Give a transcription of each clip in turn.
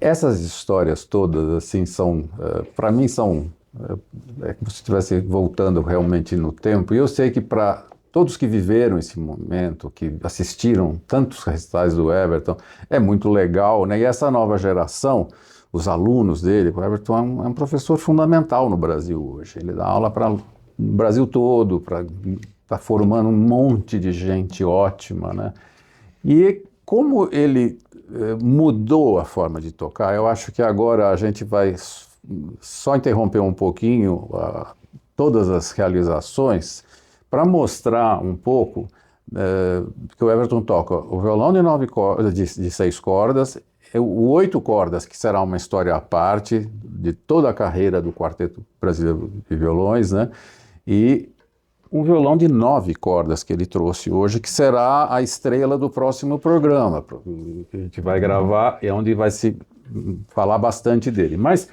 essas histórias todas, assim, são, para mim, são, é como se estivesse voltando realmente no tempo. E eu sei que para todos que viveram esse momento, que assistiram tantos recitais do Everton, é muito legal, né? E essa nova geração, os alunos dele, o Everton é um professor fundamental no Brasil hoje. Ele dá aula para o Brasil todo, tá formando um monte de gente ótima, né? E como ele mudou a forma de tocar, eu acho que agora a gente vai só interromper um pouquinho todas as realizações para mostrar um pouco que o Everton toca o violão de 9 cordas, de 6 cordas, o 8 cordas, que será uma história à parte de toda a carreira do Quarteto Brasileiro de Violões, né? E um violão de 9 cordas que ele trouxe hoje, que será a estrela do próximo programa, que a gente vai gravar e onde vai se falar bastante dele. Mas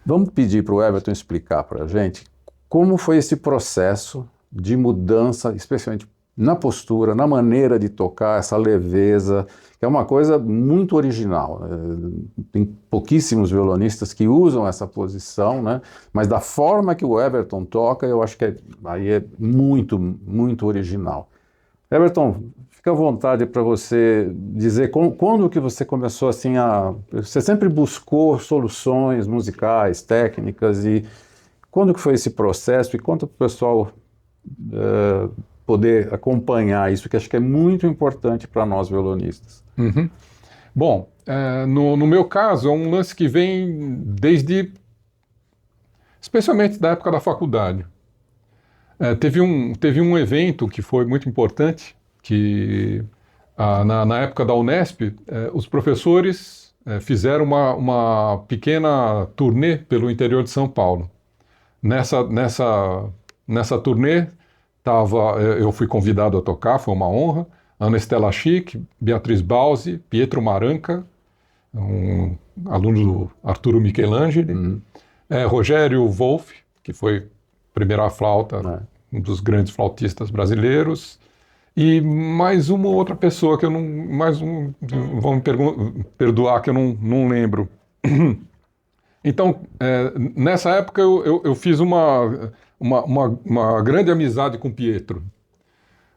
vamos pedir para o Everton explicar para a gente como foi esse processo de mudança, especialmente na postura, na maneira de tocar, essa leveza, que é uma coisa muito original. Tem pouquíssimos violonistas que usam essa posição, né? Mas da forma que o Everton toca, eu acho que aí é muito, muito original. Everton, fica à vontade para você dizer quando que você começou assim Você sempre buscou soluções musicais, técnicas, e quando que foi esse processo, e conta para o pessoal poder acompanhar isso, que acho que é muito importante para nós violonistas. Uhum. Bom, no meu caso, é um lance que vem especialmente da época da faculdade. Teve um evento que foi muito importante, que na época da Unesp, os professores fizeram uma pequena turnê pelo interior de São Paulo. Nessa turnê, eu fui convidado a tocar, foi uma honra. Ana Estela Schick, Beatriz Bausi, Pietro Maranca, um aluno do Arturo Michelangeli, Rogério Wolff, que foi primeira flauta, um dos grandes flautistas brasileiros, e mais uma outra pessoa que eu não... vão me perdoar que eu não lembro. Então, nessa época eu fiz uma grande amizade com o Pietro.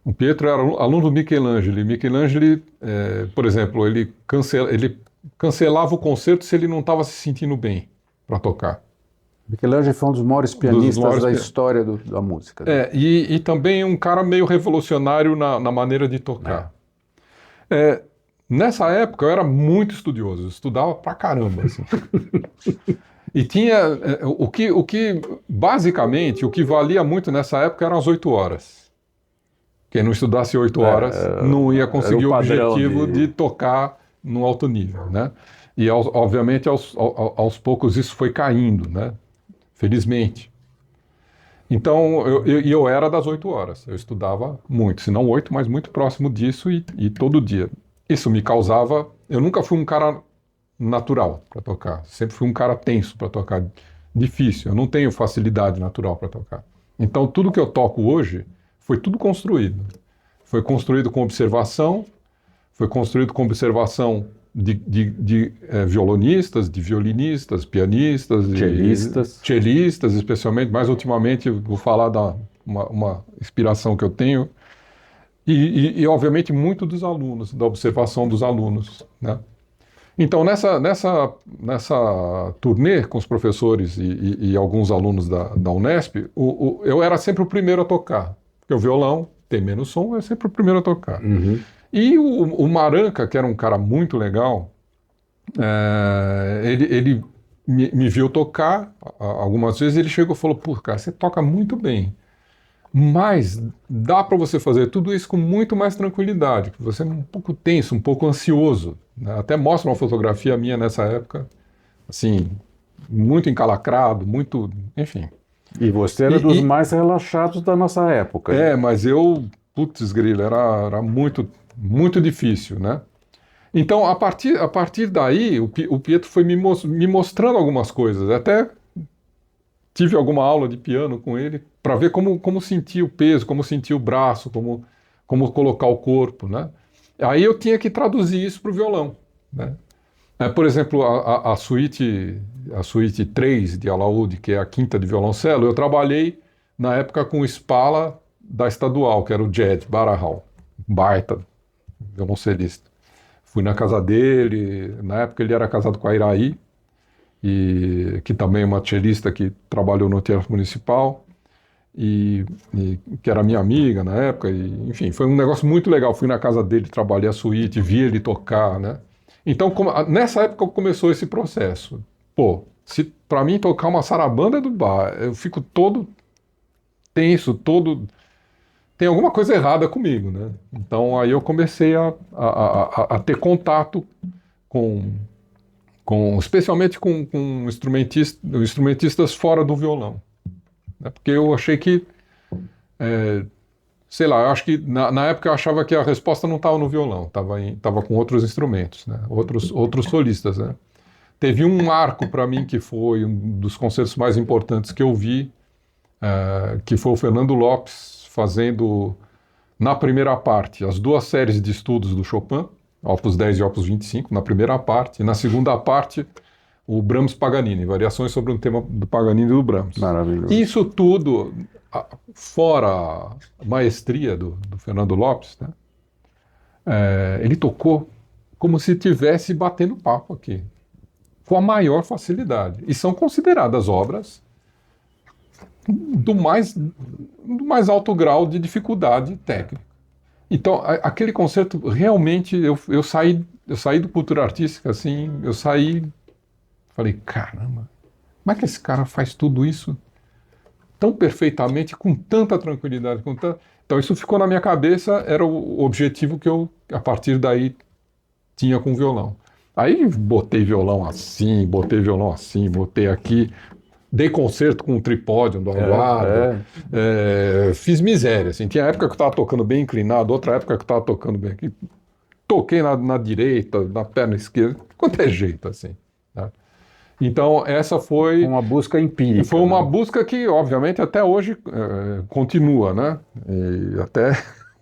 O Pietro era aluno do Michelangeli. Michelangeli, por exemplo, ele cancelava o concerto se ele não estava se sentindo bem para tocar. Michelangelo foi um dos maiores pianistas da história da música. E também um cara meio revolucionário na maneira de tocar. Nessa época eu era muito estudioso, eu estudava pra caramba. Assim. E tinha basicamente, o que valia muito nessa época eram as 8 horas. Quem não estudasse 8 horas não ia conseguir o objetivo de tocar no alto nível, né? E obviamente aos poucos isso foi caindo, né? Felizmente. Então eu era das 8 horas, eu estudava muito, se não 8, mas muito próximo disso e todo dia. Isso me causava... Eu nunca fui um cara natural para tocar, sempre fui um cara tenso para tocar, difícil, eu não tenho facilidade natural para tocar. Então tudo que eu toco hoje foi tudo construído. Foi construído com observação, foi construído com observação de violonistas, de violinistas, pianistas, cellistas, especialmente. Mais ultimamente, vou falar uma inspiração que eu tenho. E, obviamente, muito dos alunos, da observação dos alunos, né? Então, nessa turnê com os professores e alguns alunos da Unesp, eu era sempre o primeiro a tocar. Porque o violão tem menos som, é sempre o primeiro a tocar. Uhum. E o Maranca, que era um cara muito legal, ele me viu tocar algumas vezes, ele chegou e falou, pô, cara, você toca muito bem, mas dá para você fazer tudo isso com muito mais tranquilidade, porque você é um pouco tenso, um pouco ansioso, né? Até mostra uma fotografia minha nessa época, assim, muito encalacrado, muito, enfim... E você era dos mais relaxados da nossa época. Mas putz grilo, era muito, muito difícil, né? Então, a partir daí, o Pietro foi me mostrando algumas coisas. Até tive alguma aula de piano com ele para ver como sentir o peso, como sentir o braço, como colocar o corpo, né? Aí eu tinha que traduzir isso para o violão, né? Por exemplo, a suíte 3 de alaúde, que é a quinta de violoncelo, eu trabalhei na época com o Spala da Estadual, que era o Jed Barahal, baita violoncelista. Fui na casa dele, na época ele era casado com a Iraí, que também é uma cellista que trabalhou no Teatro Municipal, e que era minha amiga na época, enfim, foi um negócio muito legal. Fui na casa dele, trabalhei a suíte, vi ele tocar, né? Então, nessa época começou esse processo. Pô, se para mim tocar uma sarabanda do bar, eu fico todo tenso, tem alguma coisa errada comigo, né? Então aí eu comecei a ter contato com especialmente com instrumentistas fora do violão, né? Porque eu achei que, sei lá, eu acho que na época eu achava que a resposta não estava no violão, estava com outros instrumentos, né? Outros solistas, né? Teve um marco para mim que foi um dos concertos mais importantes que eu vi, que foi o Fernando Lopes fazendo, na primeira parte, as 2 séries de estudos do Chopin, Opus 10 e Opus 25, na primeira parte, e na segunda parte, o Brahms Paganini, variações sobre um tema do Paganini e do Brahms. Maravilhoso. Isso tudo, fora a maestria do Fernando Lopes, né? Ele tocou como se estivesse batendo papo aqui, com a maior facilidade. E são consideradas obras do mais alto grau de dificuldade técnica. Então, aquele concerto, realmente, eu saí do Cultura Artística, assim, falei, caramba, como é que esse cara faz tudo isso tão perfeitamente, com tanta tranquilidade, Então, isso ficou na minha cabeça, era o objetivo que eu, a partir daí, tinha com o violão. Aí, botei violão assim, botei aqui, dei concerto com um tripódio do Aguado, fiz miséria, assim. Tinha época que eu estava tocando bem inclinado, outra época que eu estava tocando bem aqui. Toquei na direita, na perna esquerda, quanto é jeito, assim. Tá? Então, essa foi uma busca empírica. Foi uma busca que, obviamente, até hoje continua, né? E até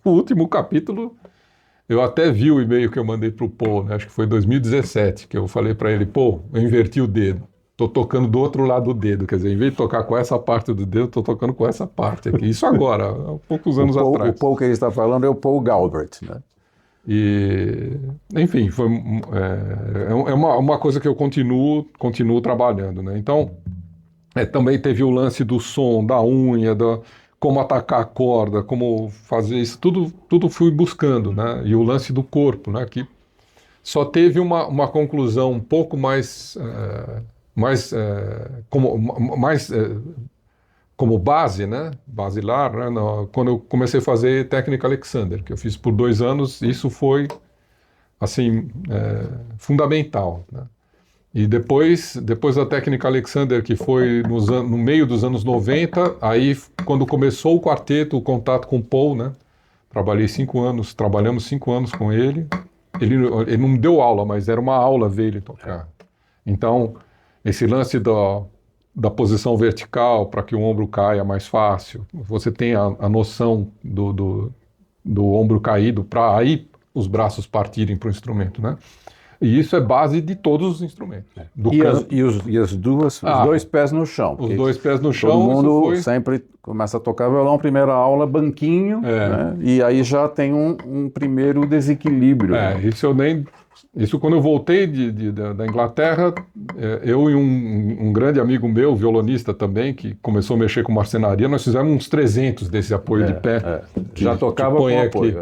o último capítulo, eu até vi o e-mail que eu mandei para o Paul, né? Acho que foi 2017, que eu falei para ele, Paul, eu inverti o dedo. Estou tocando do outro lado do dedo, quer dizer, em vez de tocar com essa parte do dedo, estou tocando com essa parte aqui. Isso agora, há poucos anos atrás. O Paul que ele está falando é o Paul Galbraith, né? E, enfim, é uma coisa que eu continuo trabalhando, né? Então, também teve o lance do som, da unha, como atacar a corda, como fazer isso, tudo fui buscando, né? E o lance do corpo, né? Que só teve uma conclusão um pouco mais como base, né, basilar, né, quando eu comecei a fazer técnica Alexander, que eu fiz por 2 anos, isso foi, assim, fundamental, né? E depois da técnica Alexander, que foi no meio dos anos 90, aí quando começou o quarteto, o contato com o Paul, né, trabalhamos 5 anos com ele. Ele não me deu aula, mas era uma aula ver ele tocar. Então, esse lance da posição vertical para que o ombro caia mais fácil, você tem a noção do ombro caído para aí os braços partirem para o instrumento, né? E isso é base de todos os instrumentos. Os 2 pés no chão. Os 2 pés no chão. Todo mundo sempre começa a tocar violão, primeira aula, banquinho, né? E aí já tem um primeiro desequilíbrio. Isso quando eu voltei da Inglaterra, eu e um grande amigo meu, violonista também, que começou a mexer com marcenaria, nós fizemos uns 300 desse apoio de pé. Já tocava com apoio.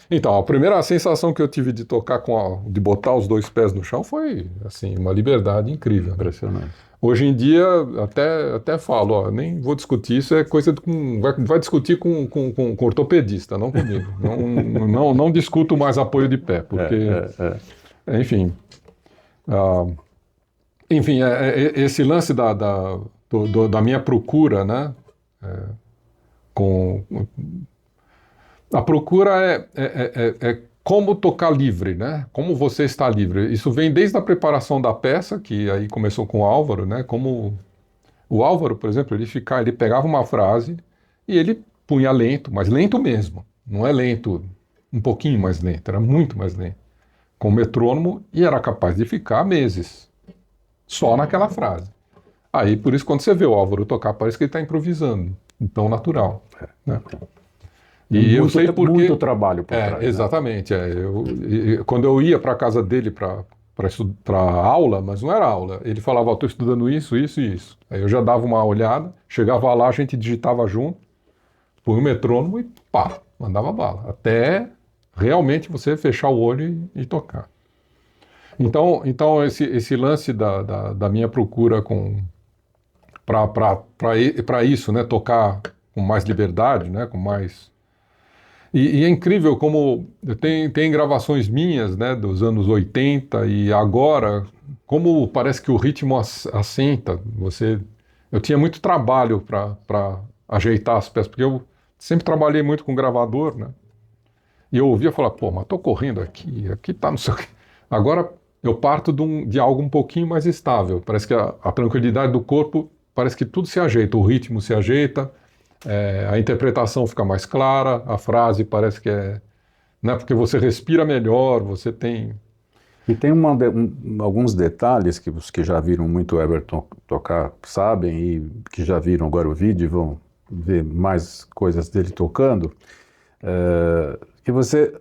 Então, a primeira sensação que eu tive de tocar de botar os 2 pés no chão foi, assim, uma liberdade incrível. Impressionante. Hoje em dia, até falo, ó, nem vou discutir, isso é coisa vai discutir com ortopedista, não comigo. não discuto mais apoio de pé, porque, enfim, esse lance da minha procura, né, a procura é como tocar livre, né? Como você está livre. Isso vem desde a preparação da peça, que aí começou com o Álvaro, né? Como o Álvaro, por exemplo, ele pegava uma frase e ele punha lento, mas lento mesmo. Não é lento, um pouquinho mais lento, era muito mais lento. com metrônomo e era capaz de ficar meses só naquela frase. Aí, por isso, quando você vê o Álvaro tocar, parece que ele está improvisando, tão natural. Né? E eu sei porque... muito trabalho por trás. Exatamente. Né? Quando eu ia para a casa dele para aula, mas não era aula, ele falava, estou estudando isso, isso e isso. Aí eu já dava uma olhada, chegava lá, a gente digitava junto, põe o metrônomo e pá, mandava bala. Até realmente você fechar o olho e tocar. Então esse lance da minha procura para isso, né, tocar com mais liberdade, né, com mais... E é incrível como tem gravações minhas, né, dos anos 80 e agora, como parece que o ritmo assenta. Eu tinha muito trabalho para ajeitar as peças, porque eu sempre trabalhei muito com gravador, né? E eu ouvia falar, pô, mas tô correndo aqui tá não sei o quê. Agora eu parto de algo um pouquinho mais estável. Parece que a tranquilidade do corpo, parece que tudo se ajeita, o ritmo se ajeita, a interpretação fica mais clara, a frase parece que né, porque você respira melhor, você tem... E tem alguns detalhes que os que já viram muito o Everton tocar sabem, e que já viram agora o vídeo vão ver mais coisas dele tocando, que você,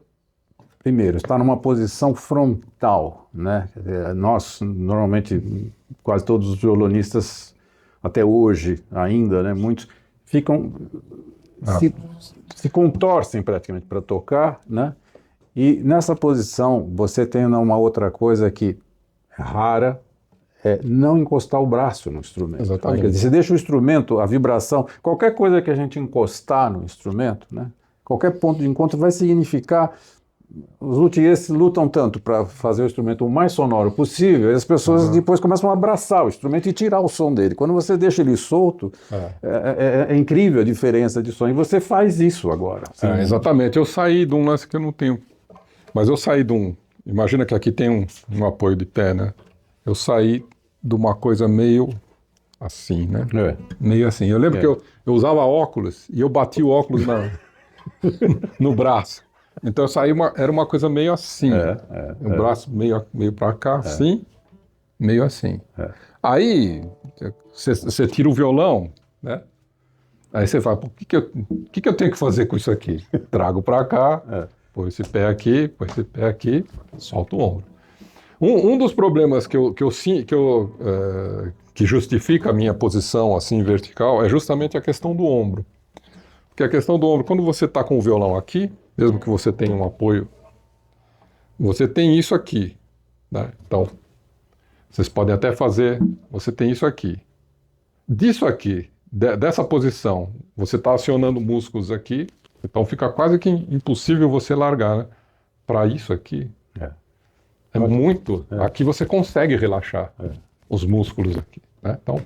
primeiro, está numa posição frontal, né? Nós, normalmente, quase todos os violonistas, até hoje ainda, né, muitos, ficam, se contorcem praticamente para tocar, né? E nessa posição, você tem uma outra coisa que é rara, é não encostar o braço no instrumento. Exatamente. Quer dizer, você deixa o instrumento, a vibração, qualquer coisa que a gente encostar no instrumento, né? Qualquer ponto de encontro vai significar... Os luthiers lutam tanto para fazer o instrumento o mais sonoro possível, e as pessoas depois começam a abraçar o instrumento e tirar o som dele. Quando você deixa ele solto, é incrível a diferença de som. E você faz isso agora. Exatamente. Eu saí de um lance que eu não tenho... Mas eu saí de um... Imagina que aqui tem um apoio de pé, né? Eu saí de uma coisa meio assim, né? Meio assim. Eu lembro que eu usava óculos e eu bati o óculos no braço. Então eu saí, era uma coisa meio assim. O braço meio para cá, assim, meio assim. Aí você tira o violão, né? Aí você fala, o que eu tenho que fazer com isso aqui? Trago para cá, põe esse pé aqui, solta o ombro. Um dos problemas que justifica a minha posição assim vertical é justamente a questão do ombro. Porque a questão do ombro, quando você está com o violão aqui, mesmo que você tenha um apoio, você tem isso aqui, né? Então, vocês podem até fazer, você tem isso aqui. Disso aqui, dessa posição, você está acionando músculos aqui, então fica quase que impossível você largar, né? Para isso aqui, é muito... Aqui você consegue relaxar os músculos aqui, né? Então,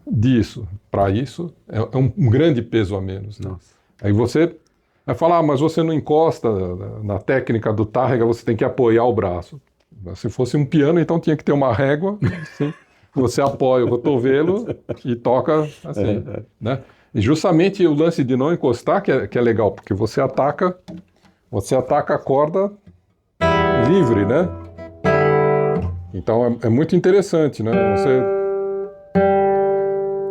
disso para isso, é um grande peso a menos. Né? Aí você vai falar, mas você não encosta na técnica do tárrega, você tem que apoiar o braço. Se fosse um piano, então tinha que ter uma régua, assim, você apoia o cotovelo e toca assim. Né? E justamente o lance de não encostar que é legal, porque você ataca a corda livre, né? Então é muito interessante, né?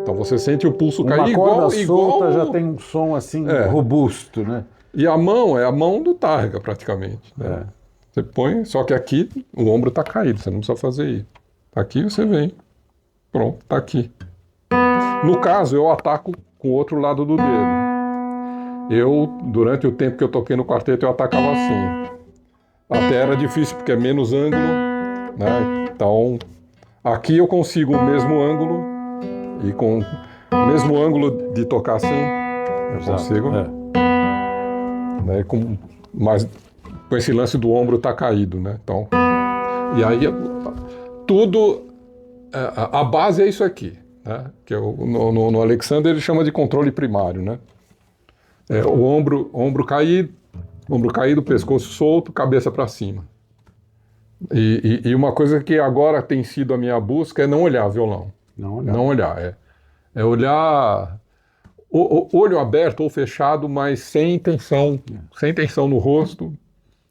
Então você sente o pulso cair igual... Uma corda solta já tem um som assim robusto, né? E a mão é a mão do tárrega praticamente. Né? Você põe, só que aqui o ombro está caído, você não precisa fazer isso. Aqui você vem, pronto, está aqui. No caso, eu ataco com o outro lado do dedo. Durante o tempo que eu toquei no quarteto, eu atacava assim. Até era difícil porque é menos ângulo, né? Então, aqui eu consigo o mesmo ângulo. E com o mesmo ângulo de tocar assim, eu consigo. Né, com esse lance do ombro tá caído, né? Então, e aí tudo, a base é isso aqui, né? Que no Alexander ele chama de controle primário, né? O ombro caído, pescoço solto, cabeça para cima. E uma coisa que agora tem sido a minha busca é não olhar violão. Não olhar. É olhar olho aberto ou fechado, mas sem tensão no rosto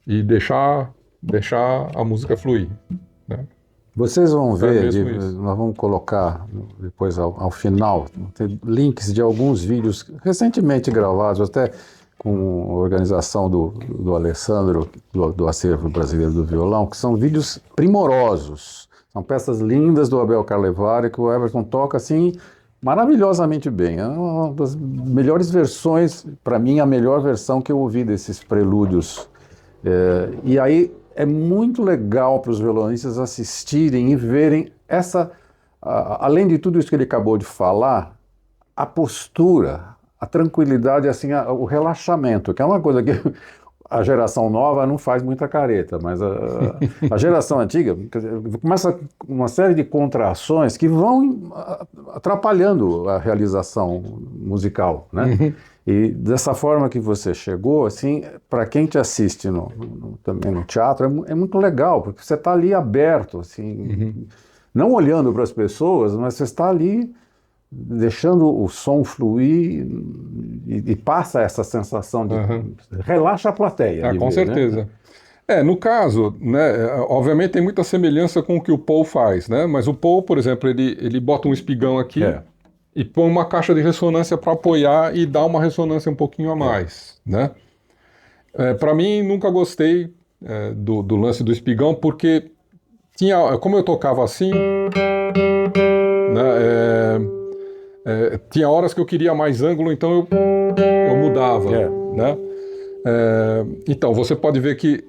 e deixar deixar a música fluir, né? Vocês vão ver, nós vamos colocar depois ao final, tem links de alguns vídeos recentemente gravados, até com a organização do Alessandro, do Acervo Brasileiro do Violão, que são vídeos primorosos. São peças lindas do Abel Carlevare, que o Everton toca assim maravilhosamente bem. É uma das melhores versões, para mim, a melhor versão que eu ouvi desses prelúdios. E aí é muito legal para os violonistas assistirem e verem além de tudo isso que ele acabou de falar, a postura, a tranquilidade, assim, o relaxamento, que é uma coisa que a geração nova não faz muita careta, mas a geração antiga começa uma série de contrações que vão atrapalhando a realização musical, né? Uhum. E dessa forma que você chegou, assim, para quem te assiste também no teatro, é muito legal, porque você está ali aberto, assim, não olhando para as pessoas, mas você está ali deixando o som fluir e passa essa sensação de... Relaxa a plateia. Com certeza. Né? No caso, né, obviamente tem muita semelhança com o que o Paul faz, né? Mas o Paul, por exemplo, ele bota um espigão aqui e põe uma caixa de ressonância para apoiar e dá uma ressonância um pouquinho a mais, né? Para mim, nunca gostei do lance do espigão, porque como eu tocava assim, né, tinha horas que eu queria mais ângulo, então eu mudava, né? Então, você pode ver que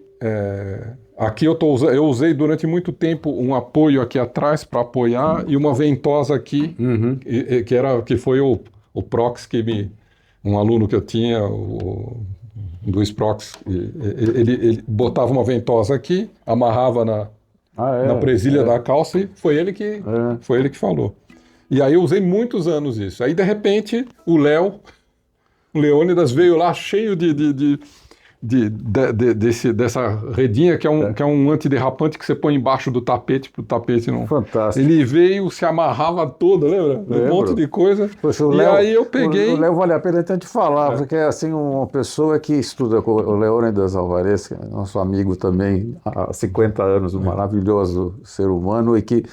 aqui eu usei durante muito tempo um apoio aqui atrás para apoiar e uma ventosa aqui, que foi o Prox um aluno que eu tinha, o Luiz Prox, ele botava uma ventosa aqui, amarrava na presilha da calça e foi ele que falou. E aí eu usei muitos anos isso. Aí, de repente, o Leônidas veio lá cheio dessa redinha, que é um antiderrapante que você põe embaixo do tapete, para o tapete não... Fantástico. Ele veio, se amarrava todo, lembra? Um monte de coisa. Poxa, aí eu peguei... O Léo vale a pena até te falar, porque é assim, uma pessoa que estuda com o Leônidas Alvarez, que é nosso amigo também há 50 anos, um maravilhoso ser humano, e que...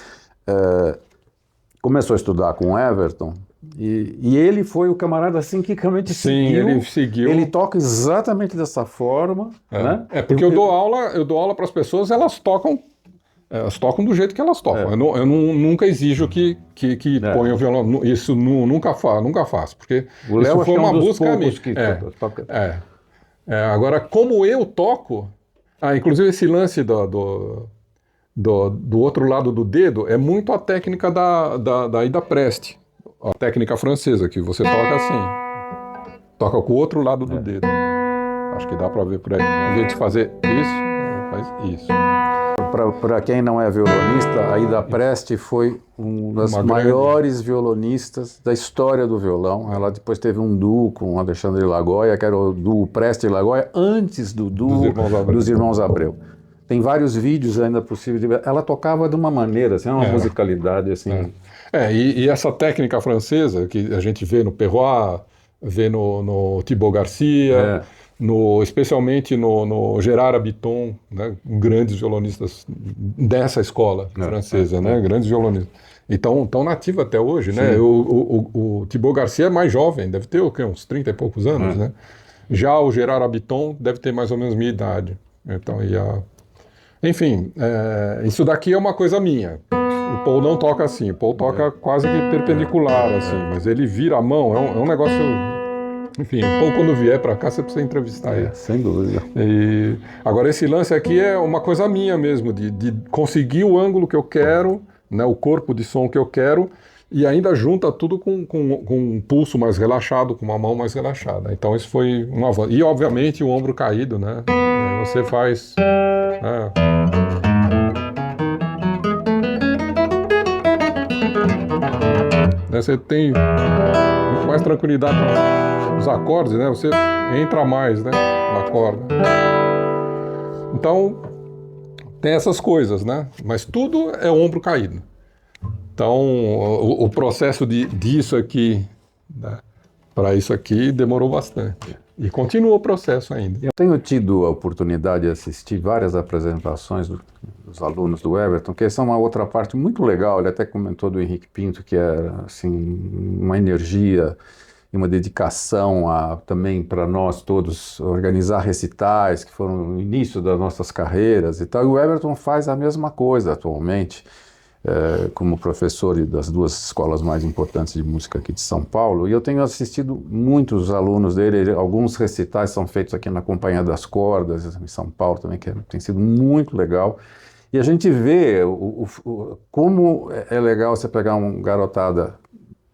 começou a estudar com o Everton e ele foi o camarada assim que realmente ele seguiu. Ele toca exatamente dessa forma, né? Porque eu dou aula para as pessoas, elas tocam do jeito que elas tocam. Eu nunca exijo que ponham o violão. Isso nunca faço, porque isso foi uma busca minha. Agora, como eu toco, inclusive esse lance do outro lado do dedo é muito a técnica da Ida Preste, a técnica francesa, que você toca assim, toca com o outro lado do dedo. Acho que dá para ver por aí. Em vez de fazer isso, faz isso. Para quem não é violonista, a Ida Preste foi uma das maiores violonistas da história do violão. Ela depois teve um duo com o Alexandre Lagoia, que era o duo Preste e Lagoia, antes do duo dos Irmãos Abreu. Tem vários vídeos ainda possíveis de ver. Ela tocava de uma maneira, assim, uma musicalidade assim. E essa técnica francesa que a gente vê no Perrois, vê no Thibaut Garcia, especialmente no Gerard Abiton, né, grandes violonistas dessa escola francesa, né, grandes violonistas. Então, tão nativo até hoje, né? O Thibaut Garcia é mais jovem, deve ter uns 30 e poucos anos, né? Já o Gerard Abiton deve ter mais ou menos minha idade. Então, enfim, isso daqui é uma coisa minha. O Paul não toca assim, o Paul toca quase que perpendicular, assim, mas ele vira a mão, é um negócio... Enfim, o Paul, quando vier para cá, você precisa entrevistar ele. Sem dúvida. Agora, esse lance aqui é uma coisa minha mesmo, de conseguir o ângulo que eu quero, né, o corpo de som que eu quero, e ainda junta tudo com um pulso mais relaxado, com uma mão mais relaxada. Então, isso foi um avanço. E, obviamente, o ombro caído, né? Você faz... Você tem muito mais tranquilidade nos acordes, né? Você entra mais, né, na corda. Então, tem essas coisas, né? Mas tudo é ombro caído. Então, o processo disso aqui, né, para isso aqui demorou bastante. E continua o processo ainda. Eu tenho tido a oportunidade de assistir várias apresentações dos alunos do Everton, que essa é uma outra parte muito legal. Ele até comentou do Henrique Pinto, que era assim, uma energia e uma dedicação também para nós todos organizar recitais, que foram o início das nossas carreiras e tal. E o Everton faz a mesma coisa atualmente, como professor das duas escolas mais importantes de música aqui de São Paulo. E eu tenho assistido muitos alunos dele, alguns recitais são feitos aqui na Companhia das Cordas, em São Paulo também, que tem sido muito legal. E a gente vê como é legal você pegar uma garotada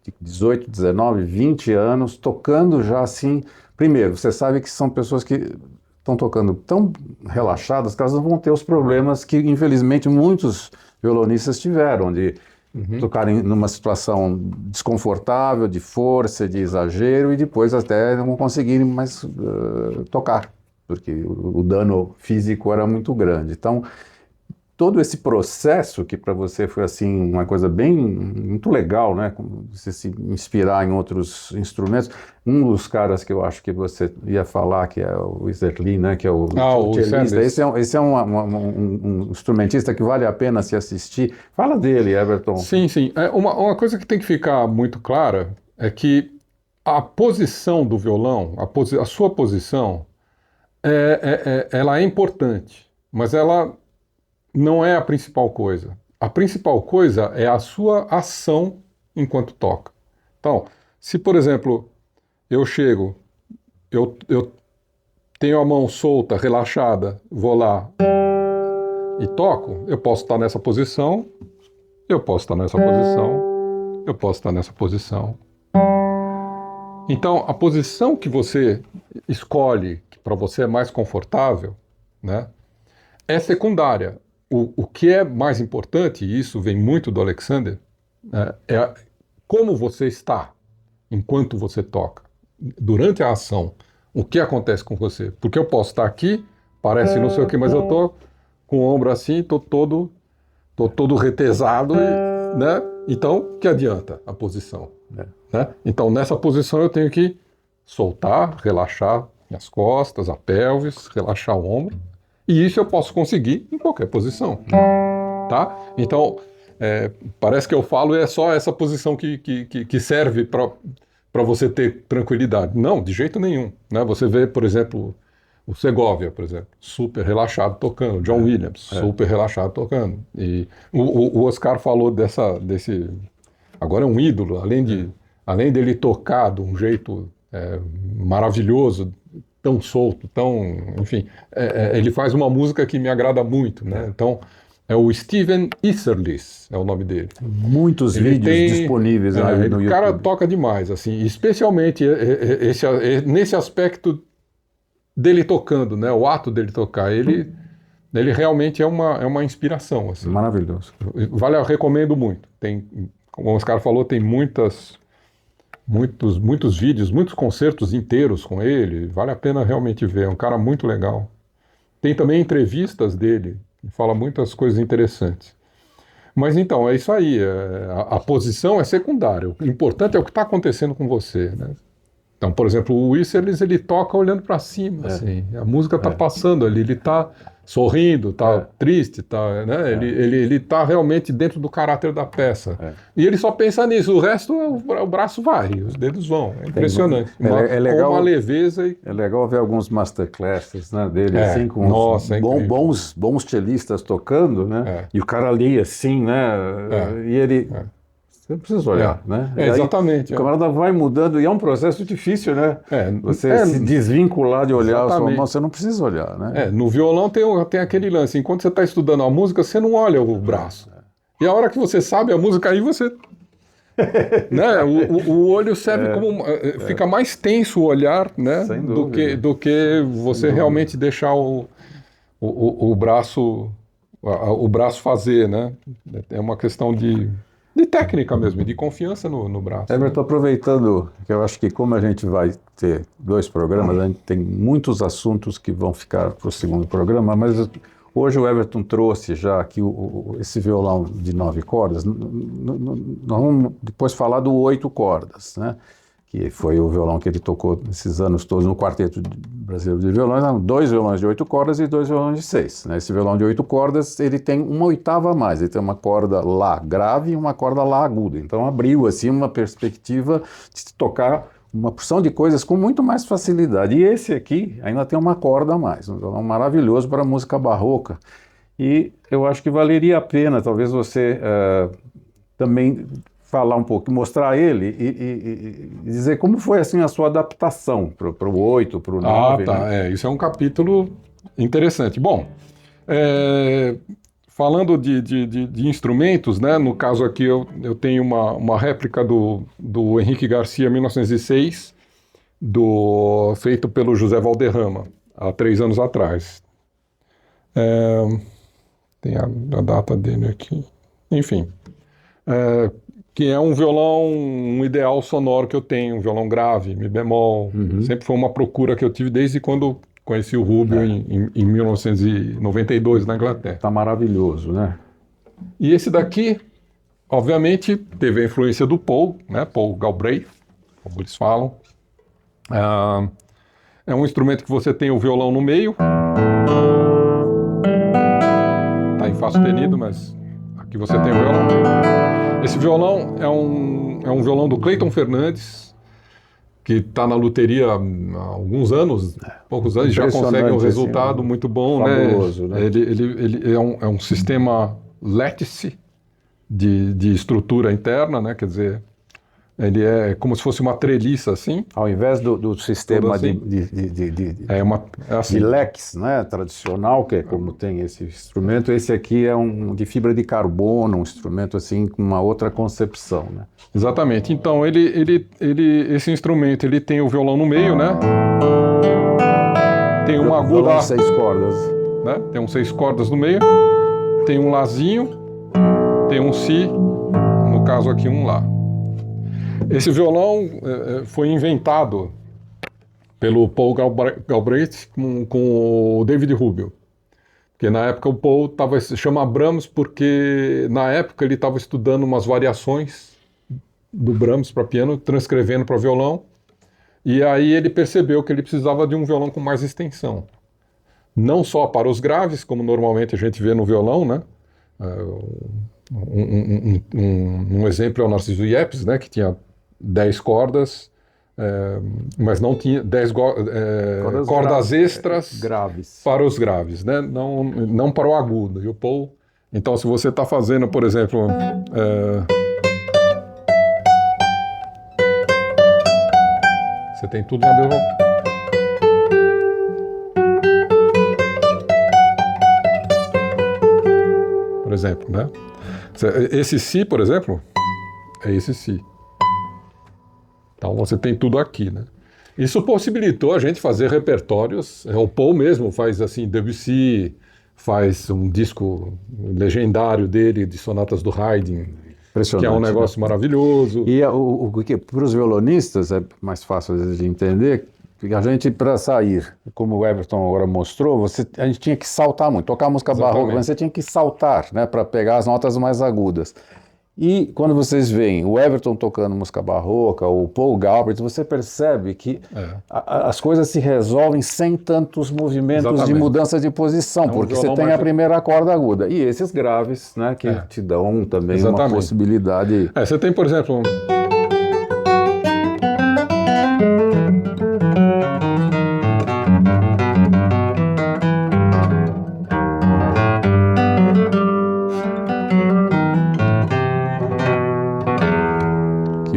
de 18, 19, 20 anos, tocando já assim. Primeiro, você sabe que são pessoas que estão tocando tão relaxadas que elas não vão ter os problemas que, infelizmente, muitos violonistas tiveram, de tocarem numa situação desconfortável, de força, de exagero, e depois até não conseguirem mais tocar, porque o dano físico era muito grande. Então, todo esse processo, que para você foi assim uma coisa muito legal, né? Você se inspirar em outros instrumentos. Um dos caras que eu acho que você ia falar, que é o Iserlin, né? Que é o cellista. Esse é um instrumentista que vale a pena se assistir. Fala dele, Everton. Sim, sim. Uma coisa que tem que ficar muito clara é que a posição do violão, a sua posição, ela é importante, mas ela não é a principal coisa. A principal coisa é a sua ação enquanto toca. Então, se, por exemplo, eu chego, eu tenho a mão solta, relaxada, vou lá e toco, eu posso estar nessa posição, eu posso estar nessa posição, eu posso estar nessa posição. Então, a posição que você escolhe, que para você é mais confortável, né, é secundária. O que é mais importante, e isso vem muito do Alexander, é como você está enquanto você toca. Durante a ação, o que acontece com você? Porque eu posso estar aqui, parece não sei o que, mas eu estou com o ombro assim, estou todo retesado, né? Então, o que adianta a posição? Né? Então, nessa posição eu tenho que soltar, relaxar as costas, a pelvis, relaxar o ombro. E isso eu posso conseguir em qualquer posição, tá? Então, parece que eu falo é só essa posição que serve para você ter tranquilidade. Não, de jeito nenhum, né? Você vê, por exemplo, o Segovia, por exemplo, super relaxado tocando. John Williams, super relaxado tocando. E o Oscar falou desse... Agora é um ídolo, além dele tocar de um jeito maravilhoso, tão solto, enfim, ele faz uma música que me agrada muito, né? Então, é o Steven Isserlis, é o nome dele. Muitos vídeos disponíveis no YouTube. O cara toca demais, assim, especialmente nesse aspecto dele tocando, né? O ato dele tocar, ele realmente é uma inspiração, assim. Maravilhoso. Eu recomendo muito. Como o Oscar falou, tem muitos vídeos, muitos concertos inteiros com ele, vale a pena realmente ver, é um cara muito legal. Tem também entrevistas dele, que fala muitas coisas interessantes. Mas então, é isso aí, a posição é secundária, o importante é o que está acontecendo com você, né? Então, por exemplo, o Isserlis, ele toca olhando para cima, assim, a música está passando ali, ele está sorrindo, está triste, né? Ele está realmente dentro do caráter da peça. E ele só pensa nisso, o resto o braço vai, os dedos vão. É impressionante. Legal, com uma leveza. É legal ver alguns masterclasses, né, dele, assim, com bons cellistas tocando, né? E o cara ali, assim, né? E ele... Você não precisa olhar, né? Exatamente. O camarada vai mudando e é um processo difícil, né? Você se desvincular de olhar a sua mão, você não precisa olhar, né? No violão tem aquele lance, enquanto você está estudando a música, você não olha o braço. E a hora que você sabe a música, aí você... né? O olho serve como... Fica mais tenso o olhar, né? Do que você realmente deixar o braço fazer, né? É uma questão de técnica mesmo, de confiança no braço. Everton, aproveitando que eu acho que como a gente vai ter 2 programas, a gente tem muitos assuntos que vão ficar para o segundo programa, mas hoje o Everton trouxe já aqui esse violão de 9 cordas. Nós vamos depois falar do 8 cordas, né? que foi o violão que ele tocou esses anos todos no Quarteto Brasileiro de Violões. Eram 2 violões de 8 cordas e 2 violões de 6. Né? Esse violão de 8 cordas, ele tem uma oitava a mais, ele tem uma corda Lá grave e uma corda Lá aguda. Então abriu assim uma perspectiva de tocar uma porção de coisas com muito mais facilidade. E esse aqui ainda tem uma corda a mais, um violão maravilhoso para música barroca. E eu acho que valeria a pena, talvez você também falar um pouco, mostrar ele e dizer como foi assim a sua adaptação para o 8, para o 9. Ah, tá. Né? Isso é um capítulo interessante. Bom, falando de instrumentos, né? No caso aqui eu tenho uma réplica do Henrique Garcia, 1906, feito pelo José Valderrama, há 3 anos atrás. Tem a data dele aqui. Enfim, que é um violão, um ideal sonoro que eu tenho, um violão grave, mi bemol. Sempre foi uma procura que eu tive desde quando conheci o Rubio em 1992 na Inglaterra. Está maravilhoso, né? E esse daqui, obviamente, teve a influência do Paul, né? Paul Galbraith, como eles falam. É um instrumento que você tem o violão no meio. Está em Fá sustenido, mas aqui você tem o violão. Esse violão é um violão do Cleiton Fernandes, que está na luteria há alguns anos, poucos anos, já consegue um resultado assim, muito bom. Fabuloso, né? Ele é um sistema Lattice de estrutura interna, né? Quer dizer, ele é como se fosse uma treliça assim. Ao invés do sistema assim. De leques, né, tradicional, que é como tem esse instrumento, esse aqui é de fibra de carbono, um instrumento assim com uma outra concepção, né? Exatamente. Então esse instrumento ele tem o violão no meio, né? Tem uma aguda. 6 cordas. Né? Tem 6 cordas no meio. Tem um Lázinho. Tem um Si. No caso aqui um Lá. Esse violão foi inventado pelo Paul Galbraith com o David Rubio. Porque na época o Paul chama Brahms porque na época ele estava estudando umas variações do Brahms para piano, transcrevendo para violão. E aí ele percebeu que ele precisava de um violão com mais extensão. Não só para os graves, como normalmente a gente vê no violão, né? Um exemplo é o Narciso Yepes, né? Que tinha 10 cordas, mas não tinha 10 cordas extras graves para os graves, né? Não para o agudo. E o Paul, então, se você está fazendo, por exemplo, você tem tudo na mesma. Por exemplo, né? Esse Si, por exemplo, é esse Si. Então você tem tudo aqui, né? Isso possibilitou a gente fazer repertórios. O Paul mesmo faz assim, Debussy, faz um disco legendário dele de sonatas do Haydn, que é um negócio maravilhoso. E para os violonistas é mais fácil às vezes de entender, porque a gente, para sair, como o Everton agora mostrou, a gente tinha que saltar muito, tocar música barroca, mas você tinha que saltar, né, para pegar as notas mais agudas. E quando vocês veem o Everton tocando música barroca, o Paul Galbraith, você percebe que as coisas se resolvem sem tantos movimentos de mudança de posição, porque você tem a primeira corda aguda. E esses graves, né, que te dão também uma possibilidade. Você tem, por exemplo...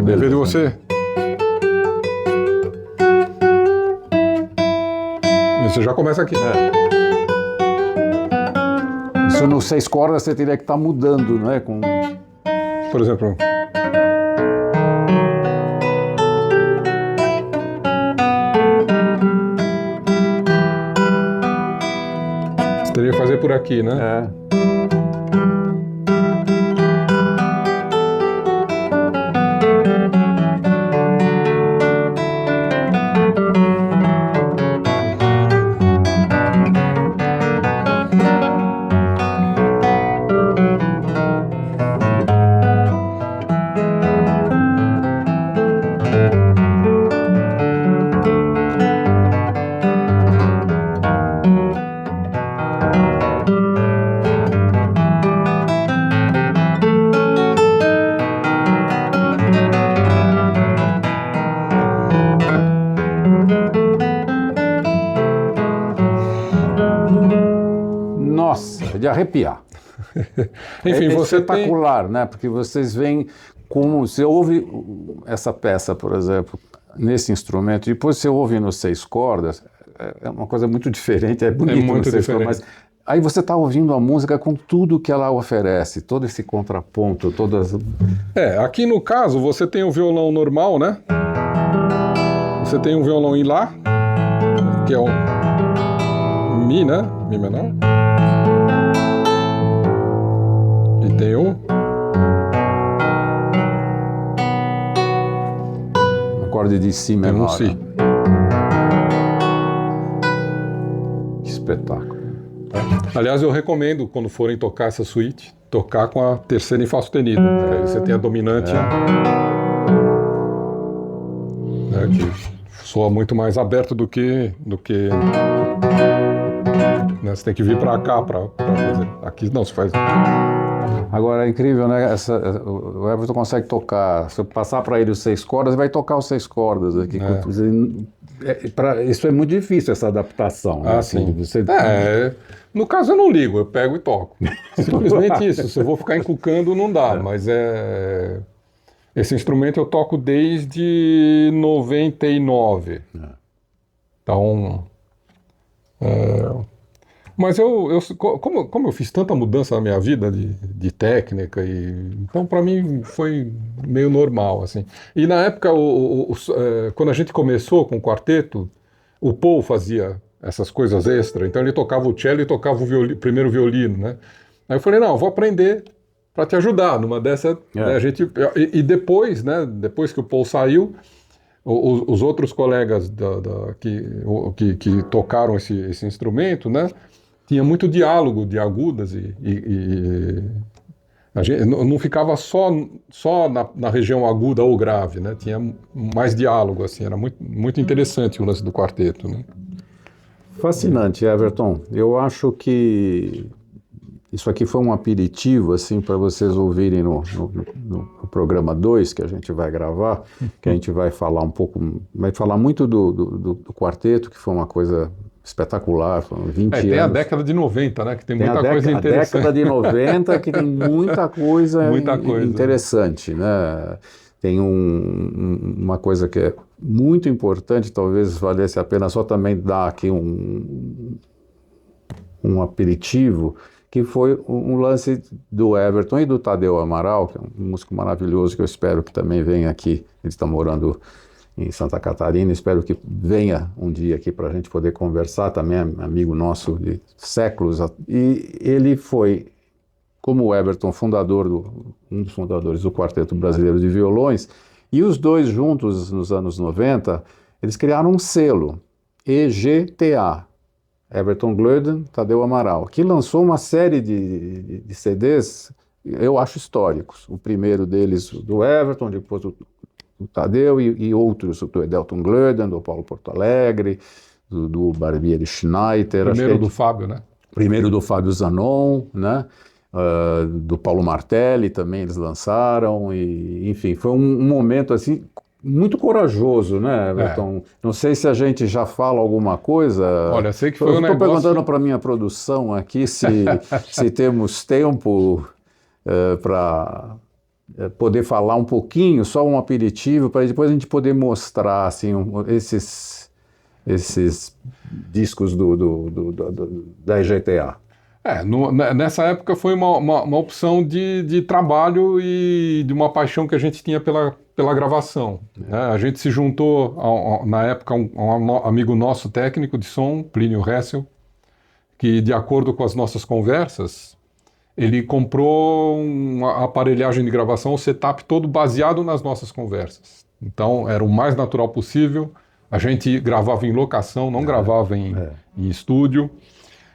Beleza. Você? Você já começa aqui. Isso no 6 cordas você teria que estar mudando, não é? Por exemplo. Você teria que fazer por aqui, né? arrepiar. Enfim, é você espetacular, né? Porque vocês veem como você ouve essa peça, por exemplo, nesse instrumento, depois você ouve nos 6 cordas, é uma coisa muito diferente, é bonito muito nos 6 cordas, mas aí você está ouvindo a música com tudo que ela oferece, todo esse contraponto, todas... Aqui no caso você tem o violão normal, né? Você tem um violão em Lá, que é um Mi, né? Mi menor. E tem o... acorde de Si menor. Tem um Si. Que espetáculo. Aliás, eu recomendo, quando forem tocar essa suíte, tocar com a terceira em Fá sustenido. Aí você tem a dominante, que soa muito mais aberto do que né? Você tem que vir para cá para fazer. Aqui não, se faz... Agora é incrível, né? O Everton consegue tocar. Se eu passar para ele os 6 cordas, ele vai tocar os 6 cordas aqui. Isso é muito difícil, essa adaptação. Né? Sim. No caso eu não ligo, eu pego e toco. Simplesmente isso. Se eu vou ficar encucando, não dá. Mas esse instrumento eu toco desde 99. Então... Mas como eu fiz tanta mudança na minha vida de técnica, então para mim foi meio normal, assim. E na época, quando a gente começou com o quarteto, o Paul fazia essas coisas extra, então ele tocava o cello e tocava o primeiro violino, né? Aí eu falei, não, eu vou aprender para te ajudar. Numa dessa, né, a gente... E depois, né, depois que o Paul saiu, os outros colegas que tocaram esse instrumento, né, tinha muito diálogo de agudas a gente não ficava só na região aguda ou grave, né? Tinha mais diálogo, assim, era muito, muito interessante o lance do quarteto, né? Fascinante, Everton. Eu acho que isso aqui foi um aperitivo, assim, para vocês ouvirem no programa 2 que a gente vai gravar, que a gente vai falar vai falar muito do quarteto, que foi uma coisa espetacular, foram 20 anos. Tem a década de 90, né, que tem muita coisa interessante. A década de 90 que tem muita coisa interessante, né? Tem uma coisa que é muito importante, talvez valesse a pena só também dar aqui um aperitivo, que foi um lance do Everton e do Tadeu Amaral, que é um músico maravilhoso, que eu espero que também venha aqui. Ele está morando em Santa Catarina, espero que venha um dia aqui para a gente poder conversar, também é amigo nosso de séculos. E ele foi, como o Everton, um dos fundadores do Quarteto Brasileiro de Violões, e os dois juntos, nos anos 90, eles criaram um selo, EGTA, Everton Glöden, Tadeu Amaral, que lançou uma série de CDs, eu acho históricos. O primeiro deles do Everton, depois do Tadeu e outros, do Edelton Glöden, do Paulo Porto Alegre, do Barbieri Schneider. Primeiro do Fábio, né? Primeiro do Fábio Zanon, né? Do Paulo Martelli também eles lançaram, e enfim, foi um momento assim muito corajoso, né, Everton? Não sei se a gente já fala alguma coisa. Olha, sei que foi um negócio... Estou perguntando para a minha produção aqui se temos tempo para poder falar um pouquinho, só um aperitivo, para depois a gente poder mostrar assim, esses discos da EGTA. Nessa época foi uma opção de trabalho e de uma paixão que a gente tinha pela gravação. Né? A gente se juntou, na época, um amigo nosso técnico de som, Plínio Hessel, que, de acordo com as nossas conversas, ele comprou uma aparelhagem de gravação, o setup todo baseado nas nossas conversas. Então, era o mais natural possível. A gente gravava em locação, não gravava em estúdio.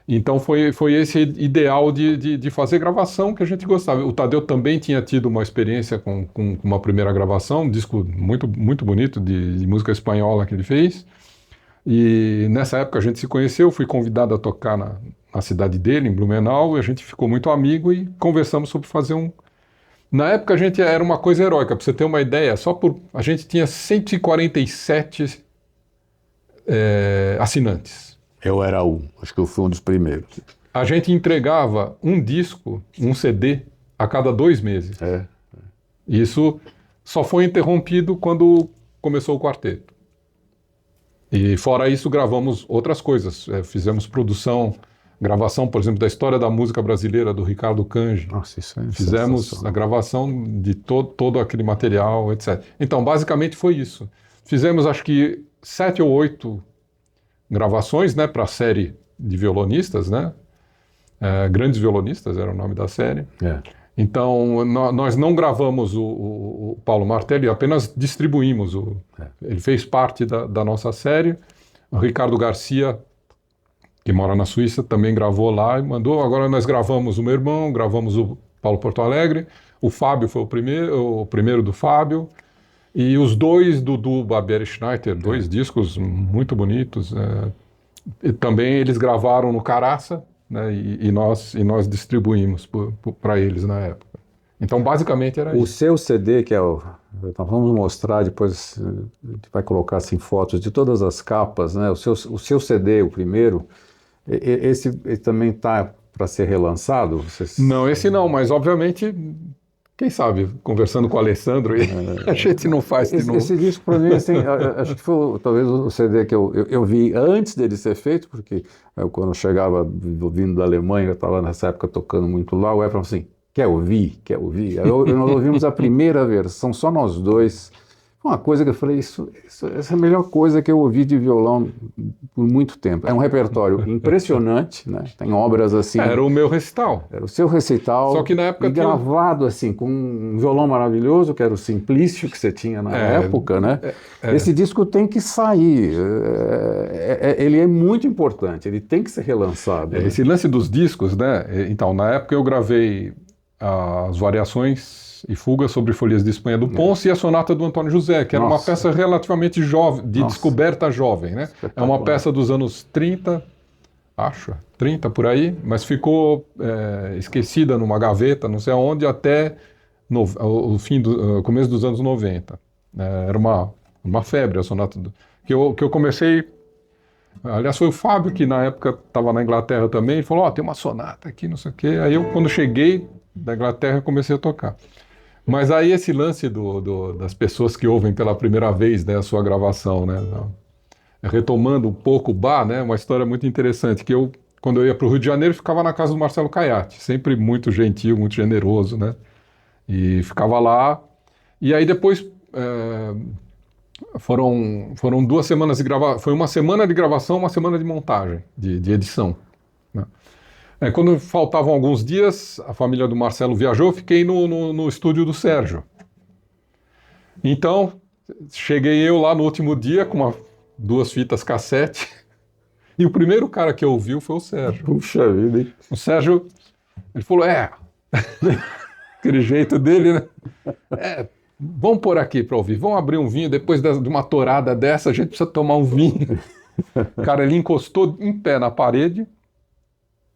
Então foi esse ideal de fazer gravação que a gente gostava. O Tadeu também tinha tido uma experiência com uma primeira gravação, um disco muito, muito bonito de música espanhola que ele fez. E nessa época a gente se conheceu, fui convidado a tocar na cidade dele, em Blumenau, e a gente ficou muito amigo e conversamos sobre fazer um... Na época a gente era uma coisa heróica, para você ter uma ideia, a gente tinha 147 assinantes. Eu era acho que eu fui um dos primeiros. a gente entregava um disco, um CD, a cada 2 meses. Isso só foi interrompido quando começou o quarteto. E fora isso, gravamos outras coisas. Fizemos gravação, por exemplo, da história da música brasileira, do Ricardo Cange. Nossa, isso é Fizemos a gravação de todo aquele material, etc. Então, basicamente foi isso. Fizemos, acho que, 7 ou 8 gravações, né, para a série de violonistas, né? Grandes Violonistas era o nome da série. Então, nós não gravamos o Paulo Martelli, apenas distribuímos. Ele fez parte da nossa série. O Ricardo Garcia, que mora na Suíça, também gravou lá e mandou. Agora nós gravamos o meu irmão, gravamos o Paulo Porto Alegre. O Fábio foi o primeiro do Fábio. E os 2 do Barbieri Schneider, 2 discos muito bonitos. E também eles gravaram no Caraça, né, e nós distribuímos para eles na época. Então, basicamente, era isso. O seu CD, que nós vamos mostrar depois, a gente vai colocar assim, fotos de todas as capas, né? O seu CD, o primeiro, esse também está para ser relançado? Não, esse não, mas obviamente... Quem sabe, conversando com o Alessandro, a gente não faz de novo. Esse disco, para mim, assim, acho que foi talvez o CD que eu vi antes dele ser feito, porque quando eu chegava vindo da Alemanha, eu estava nessa época tocando muito lá, o Efraim falou assim, quer ouvir? Quer ouvir? Nós ouvimos a primeira versão, só nós dois. Uma coisa que eu falei, essa é a melhor coisa que eu ouvi de violão por muito tempo. É um repertório impressionante, né? Tem obras assim... Era o meu recital. Era o seu recital. Só que na época... gravado assim, com um violão maravilhoso, que era o Simplício que você tinha na época, né? Esse disco tem que sair. Ele é muito importante, ele tem que ser relançado. Né? Esse lance dos discos, né? Então, na época eu gravei as variações e fugas sobre Folias de Espanha do Ponce e a Sonata do Antônio José, que era uma peça relativamente jovem, de descoberta jovem, né? É uma peça dos anos 30, acho, 30 por aí, mas ficou esquecida numa gaveta, não sei aonde, até o começo dos anos 90. Era uma febre a Sonata que eu comecei... Aliás, foi o Fábio que na época estava na Inglaterra também, e falou, tem uma sonata aqui, não sei o quê. Aí eu, quando cheguei da Inglaterra, comecei a tocar. Mas aí esse lance das pessoas que ouvem pela primeira vez, né, a sua gravação, né, retomando um pouco o Bach, né, uma história muito interessante, que quando eu ia para o Rio de Janeiro, ficava na casa do Marcelo Caiati, sempre muito gentil, muito generoso, né, e ficava lá, e aí depois foram 2 semanas de gravação, foi uma semana de gravação, uma semana de montagem, de edição, né. Quando faltavam alguns dias, a família do Marcelo viajou, eu fiquei no estúdio do Sérgio. Então, cheguei eu lá no último dia com 2 fitas cassete e o primeiro cara que ouviu foi o Sérgio. Puxa vida, hein? O Sérgio, ele falou, aquele jeito dele, né? Vamos pôr aqui para ouvir, vamos abrir um vinho, depois de uma torada dessa, a gente precisa tomar um vinho. Cara, ele encostou em pé na parede,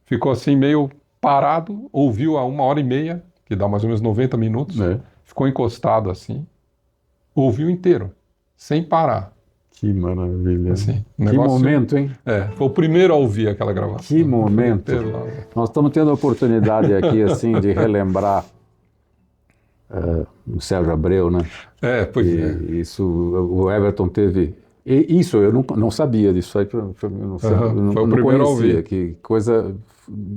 ficou assim meio parado, ouviu a 1h30, que dá mais ou menos 90 minutos, ficou encostado assim, ouviu inteiro, sem parar. Que maravilha. Assim, que momento, hein? Foi o primeiro a ouvir aquela gravação. Que momento. Nós estamos tendo a oportunidade aqui, assim, de relembrar o Sérgio Abreu, né? Pois Isso, o Everton teve... Isso, eu não sabia disso aí, eu não conhecia, que coisa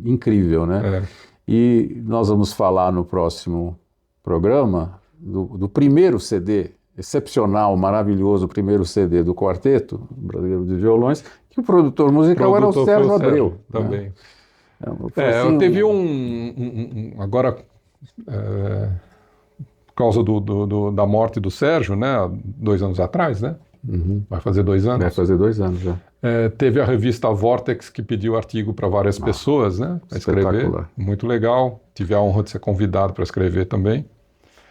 incrível, né? E nós vamos falar no próximo programa do primeiro CD, excepcional, maravilhoso, primeiro CD do Quarteto Brasileiro de Violões, que o produtor musical era o Sérgio Abreu. Também. Assim, teve agora... por causa da morte do Sérgio, né, 2 anos atrás, né? Vai fazer 2 anos. Vai fazer 2 anos já. Teve a revista Vortex que pediu artigo para várias pessoas, né, para escrever. Muito legal. Tive a honra de ser convidado para escrever também.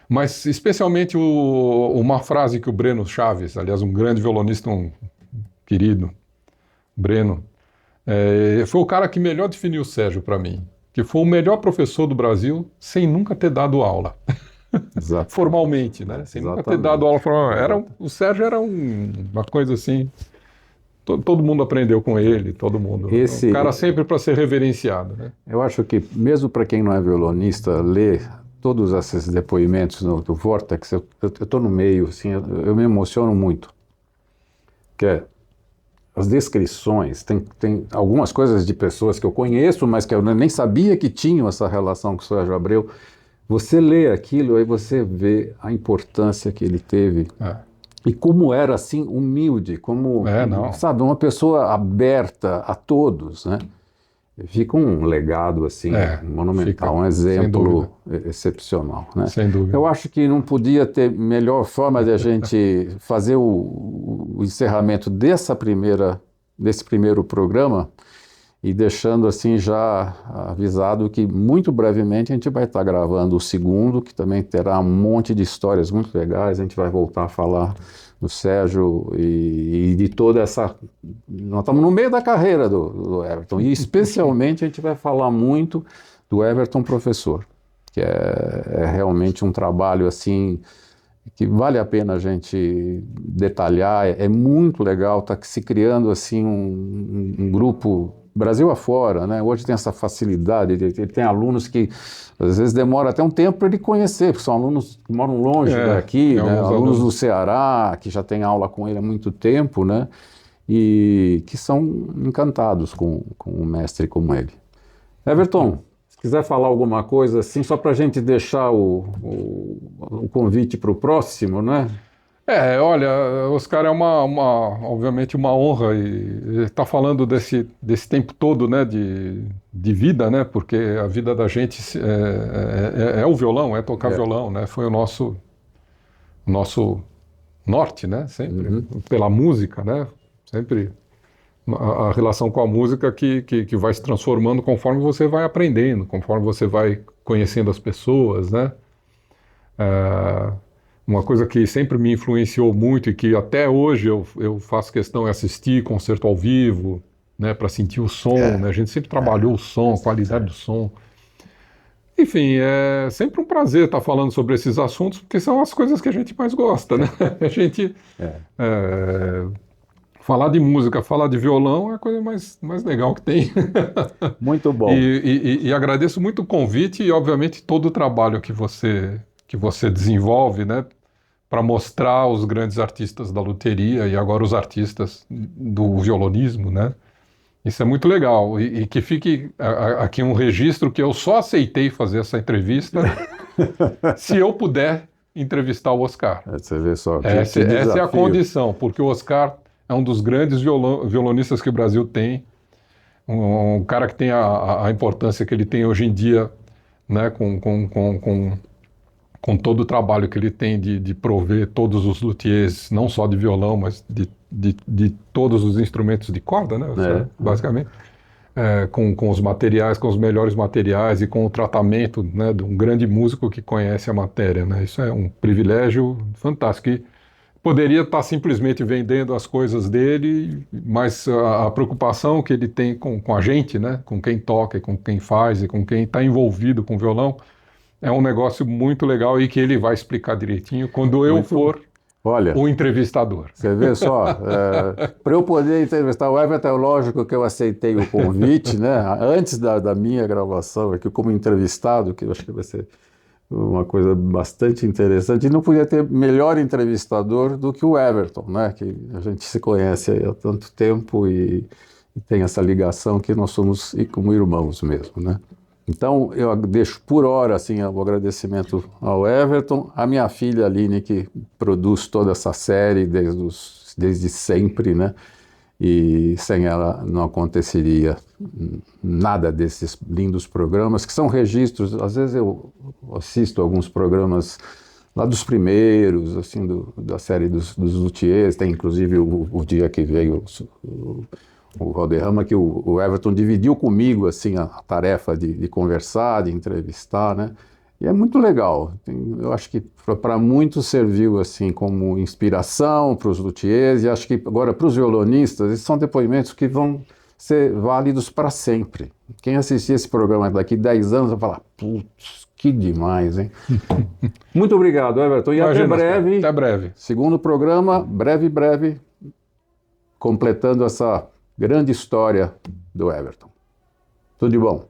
Mas especialmente uma frase que o Breno Chaves, aliás, um grande violonista, um querido, Breno, foi o cara que melhor definiu o Sérgio para mim, que foi o melhor professor do Brasil sem nunca ter dado aula. Exato. Formalmente, né? Sem nunca ter dado aula formal. O Sérgio era uma coisa assim, todo mundo aprendeu com ele, todo mundo. Um cara sempre para ser reverenciado, né? Eu acho que, mesmo para quem não é violonista, ler todos esses depoimentos do Vortex, eu estou no meio, assim, eu me emociono muito. Que as descrições, tem algumas coisas de pessoas que eu conheço, mas que eu nem sabia que tinham essa relação com o Sérgio Abreu. Você lê aquilo, aí você vê a importância que ele teve. E como era, assim, humilde, como, sabe, uma pessoa aberta a todos, né? Fica um legado, assim, monumental, um exemplo excepcional, né? Sem dúvida. Eu acho que não podia ter melhor forma de a gente fazer o encerramento desse primeiro programa e deixando, assim, já avisado que muito brevemente a gente vai estar gravando o segundo, que também terá um monte de histórias muito legais. A gente vai voltar a falar do Sérgio e de toda essa... Nós estamos no meio da carreira do Everton, e especialmente a gente vai falar muito do Everton professor, que é realmente um trabalho, assim, que vale a pena a gente detalhar. É muito legal, está se criando, assim, um grupo Brasil afora, né? Hoje tem essa facilidade, ele tem alunos que às vezes demora até um tempo para ele conhecer, porque são alunos que moram longe daqui, né? Alunos do Ceará, que já tem aula com ele há muito tempo, né? E que são encantados com um mestre como ele. Everton, se quiser falar alguma coisa assim, só para a gente deixar o convite para o próximo, né? Olha, Oscar, obviamente uma honra e estar falando desse tempo todo, né, de vida, né, porque a vida da gente é o violão, é tocar violão, né, foi o nosso norte, né, sempre, pela música, né, sempre a relação com a música que vai se transformando conforme você vai aprendendo, conforme você vai conhecendo as pessoas, né. Uma coisa que sempre me influenciou muito e que até hoje eu faço questão é assistir concerto ao vivo, né, para sentir o som, né? A gente sempre trabalhou o som, a qualidade do som. Enfim, é sempre um prazer estar falando sobre esses assuntos, porque são as coisas que a gente mais gosta, né? A gente falar de música, falar de violão é a coisa mais legal que tem. Muito bom. E agradeço muito o convite e, obviamente, todo o trabalho que você desenvolve, né, para mostrar os grandes artistas da lutheria e agora os artistas do violonismo, né? Isso é muito legal. E que fique aqui um registro que eu só aceitei fazer essa entrevista se eu puder entrevistar o Oscar. Você vê só. Essa é a condição, porque o Oscar é um dos grandes violonistas que o Brasil tem, um cara que tem a importância que ele tem hoje em dia, né, com todo o trabalho que ele tem de prover todos os luthiers, não só de violão, mas de todos os instrumentos de corda, né, basicamente, com os materiais, com os melhores materiais e com o tratamento, né, de um grande músico que conhece a matéria, né. Isso é um privilégio fantástico. E poderia estar simplesmente vendendo as coisas dele, mas a preocupação que ele tem com a gente, né, com quem toca e com quem faz e com quem está envolvido com o violão, é um negócio muito legal e que ele vai explicar direitinho quando eu for o entrevistador. Você vê só, para eu poder entrevistar o Everton, é lógico que eu aceitei o convite, né, antes da minha gravação aqui como entrevistado, que eu acho que vai ser uma coisa bastante interessante. E não podia ter melhor entrevistador do que o Everton, né, que a gente se conhece há tanto tempo e tem essa ligação que nós somos como irmãos mesmo, né. Então, eu deixo por hora assim, o agradecimento ao Everton, a minha filha Aline, que produz toda essa série desde sempre, né? E sem ela não aconteceria nada desses lindos programas, que são registros. Às vezes eu assisto alguns programas lá dos primeiros, assim, da série dos luthiers, tem inclusive o dia que veio o Valderrama, que o Everton dividiu comigo assim, a tarefa de conversar, de entrevistar, né? E é muito legal. Eu acho que para muitos serviu assim, como inspiração para os luthiers, e acho que agora para os violonistas, esses são depoimentos que vão ser válidos para sempre. Quem assistir esse programa daqui 10 anos vai falar, putz, que demais, hein? Muito obrigado, Everton. E até breve. Até breve. Segundo programa, breve. completando essa grande história do Everton. Tudo de bom.